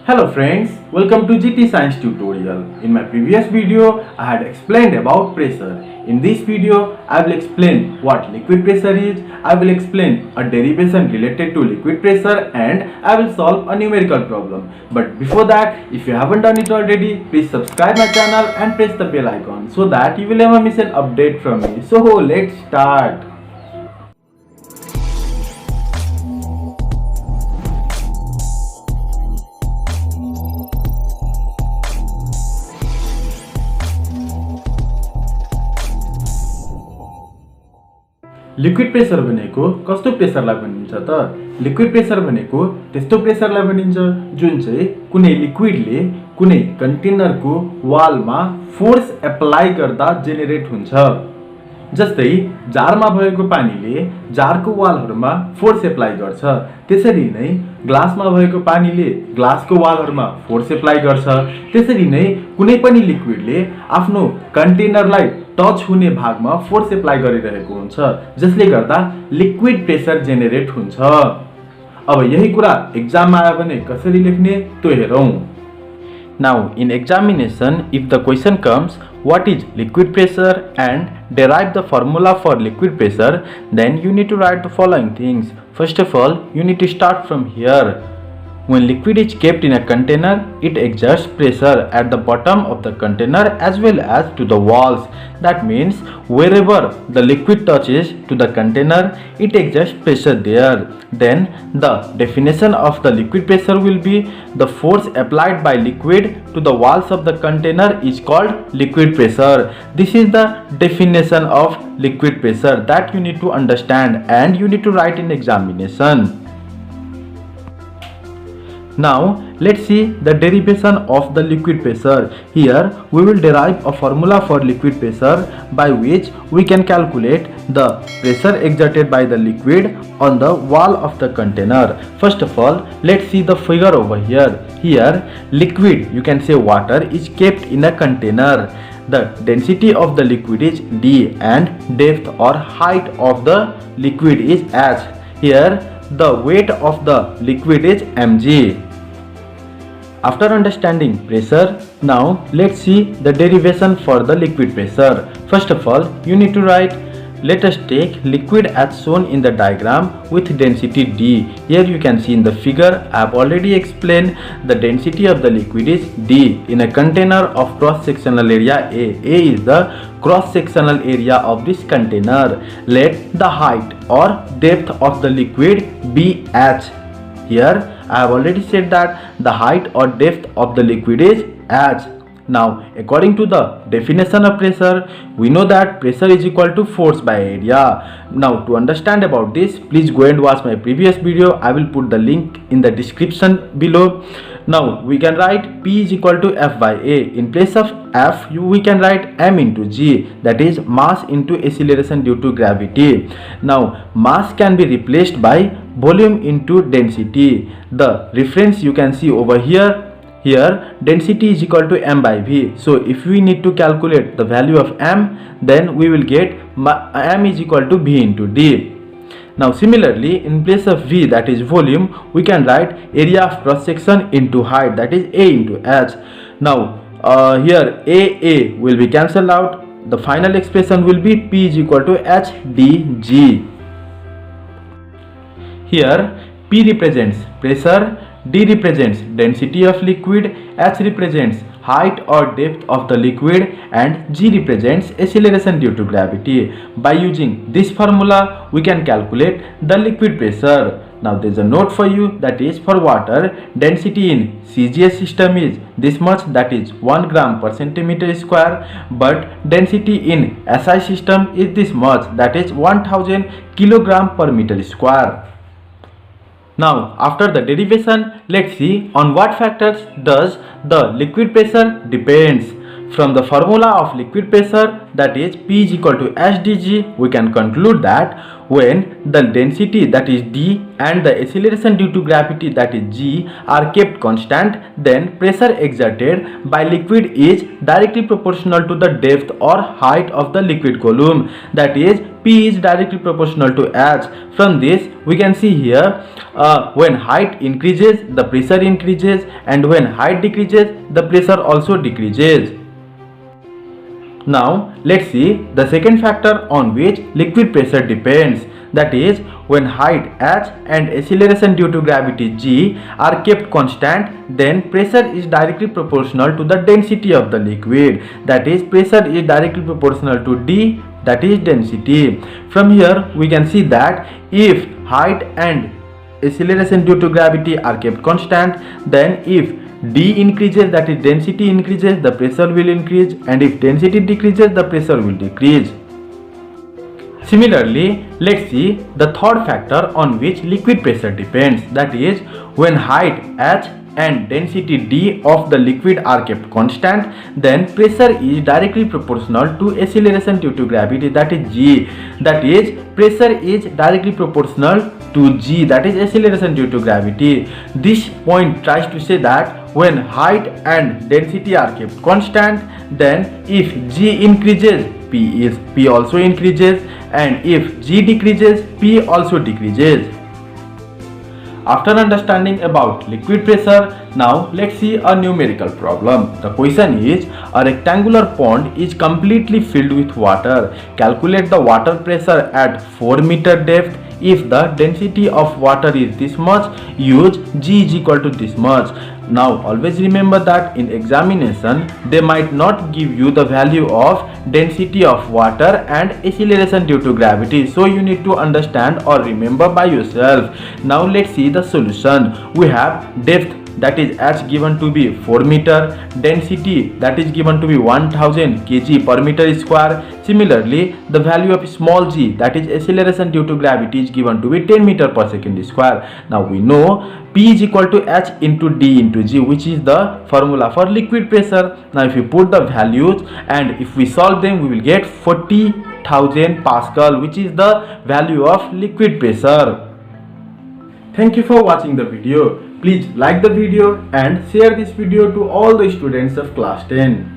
Hello friends, welcome to GT Science tutorial. In my previous video, I had explained about pressure. In this video, I will explain what liquid pressure is, I will explain a derivation related to liquid pressure and I will solve a numerical problem. But before that, if you haven't done it already, please subscribe my channel and press the bell icon so that you will never miss an update from me. So let's start. Liquid pressure भनेको कस्तो प्रेसरलाई भनिन्छ त? Liquid pressure भनेको त्यस्तो प्रेसरलाई भनिन्छ जुन चाहिँ कुनै लिक्विडले कुनै कन्टेनरको वालमा फोर्स एप्लाई गर्दा जेनेरेट हुन्छ। जस्तै जारमा भएको पानीले जारको वालहरुमा फोर्स एप्लाई गर्छ, त्यसरी नै ग्लासमा भएको पानीले ग्लासको वालहरुमा फोर्स एप्लाई गर्छ। त्यसरी नै कुनै पनि लिक्विडले आफ्नो कन्टेनरलाई टच हुने भागमा फोर्स एप्लाई गरिरहेको हुन्छ, जसले गर्दा लिक्विड प्रेसर जेनेरेट हुन्छ। अब यही कुरा एक्जाममा आयो भने कसरी लेख्ने त्यो हेरौं। Now in examination, if the question comes what is liquid pressure and derive the formula for liquid pressure, then you need to write the following things. First of all, you need to start from here. When liquid is kept in a container, it exerts pressure at the bottom of the container as well as to the walls. That means wherever the liquid touches to the container, it exerts pressure there. Then the definition of the liquid pressure will be the force applied by liquid to the walls of the container is called liquid pressure. This is the definition of liquid pressure that you need to understand and you need to write in examination. Now let's see the derivation of the liquid pressure. Here we will derive a formula for liquid pressure by which we can calculate the pressure exerted by the liquid on the wall of the container. First of all, let's see the figure over here. Here liquid, you can say water, is kept in a container. The density of the liquid is D and depth or height of the liquid is H. Here the weight of the liquid is mg. After understanding pressure, now let's see the derivation for the liquid pressure. First of all, you need to write, let us take liquid as shown in the diagram with density D. Here you can see in the figure, I have already explained the density of the liquid is D in a container of cross-sectional area A. A is the cross-sectional area of this container. Let the height or depth of the liquid be H. Here I have already said that the height or depth of the liquid is H. Now according to the definition of pressure, we know that pressure is equal to force by area. Now to understand about this, please go and watch my previous video. I will put the link in the description below. Now we can write P is equal to F by A. In place of F, we can write M into G, that is mass into acceleration due to gravity. Now mass can be replaced by volume into density. The reference you can see over here. Here density is equal to m by v. So if we need to calculate the value of m, then we will get m is equal to v into d. Now similarly, in place of v, that is volume, we can write area of cross section into height, that is a into h. Now here a will be cancelled out. The final expression will be p is equal to h dg. Here P represents pressure, D represents density of liquid, H represents height or depth of the liquid and G represents acceleration due to gravity. By using this formula, we can calculate the liquid pressure. Now there is a note for you, that is for water, density in CGS system is this much, that is 1 gram per centimeter square, but density in SI system is this much, that is 1000 kilogram per meter square. Now after the derivation, let's see on what factors does the liquid pressure depends. From the formula of liquid pressure, that is P is equal to HdG, we can conclude that when the density, that is D, and the acceleration due to gravity, that is G, are kept constant, then pressure exerted by liquid is directly proportional to the depth or height of the liquid column, that is P is directly proportional to H. From this we can see here, when height increases the pressure increases, and when height decreases the pressure also decreases. Now let's see the second factor on which liquid pressure depends, that is when height h and acceleration due to gravity g are kept constant, then pressure is directly proportional to the density of the liquid, that is pressure is directly proportional to d, that is density. From here we can see that if height and acceleration due to gravity are kept constant, then if d increases, that is density increases, the pressure will increase, and if density decreases the pressure will decrease. Similarly, let's see the third factor on which liquid pressure depends, that is when height h and density d of the liquid are kept constant, then pressure is directly proportional to acceleration due to gravity, that is g, that is pressure is directly proportional to g, that is acceleration due to gravity. This point tries to say that when height and density are kept constant, then if g increases p also increases, and if g decreases p also decreases. After understanding about liquid pressure, now let's see a numerical problem. The question is, a rectangular pond is completely filled with water. Calculate the water pressure at 4 meter depth. If the density of water is this much, use G is equal to this much. Now always remember that in examination they might not give you the value of density of water and acceleration due to gravity, so you need to understand or remember by yourself. Now let's see the solution. We have depth, that is h given to be 4 meter, density that is given to be 1000 kg per meter square. Similarly, the value of small g, that is acceleration due to gravity, is given to be 10 meter per second square. Now we know P is equal to h into d into g, which is the formula for liquid pressure. Now if you put the values and if we solve them, we will get 40,000 Pascal, which is the value of liquid pressure. Thank you for watching the video. Please like the video and share this video to all the students of class 10.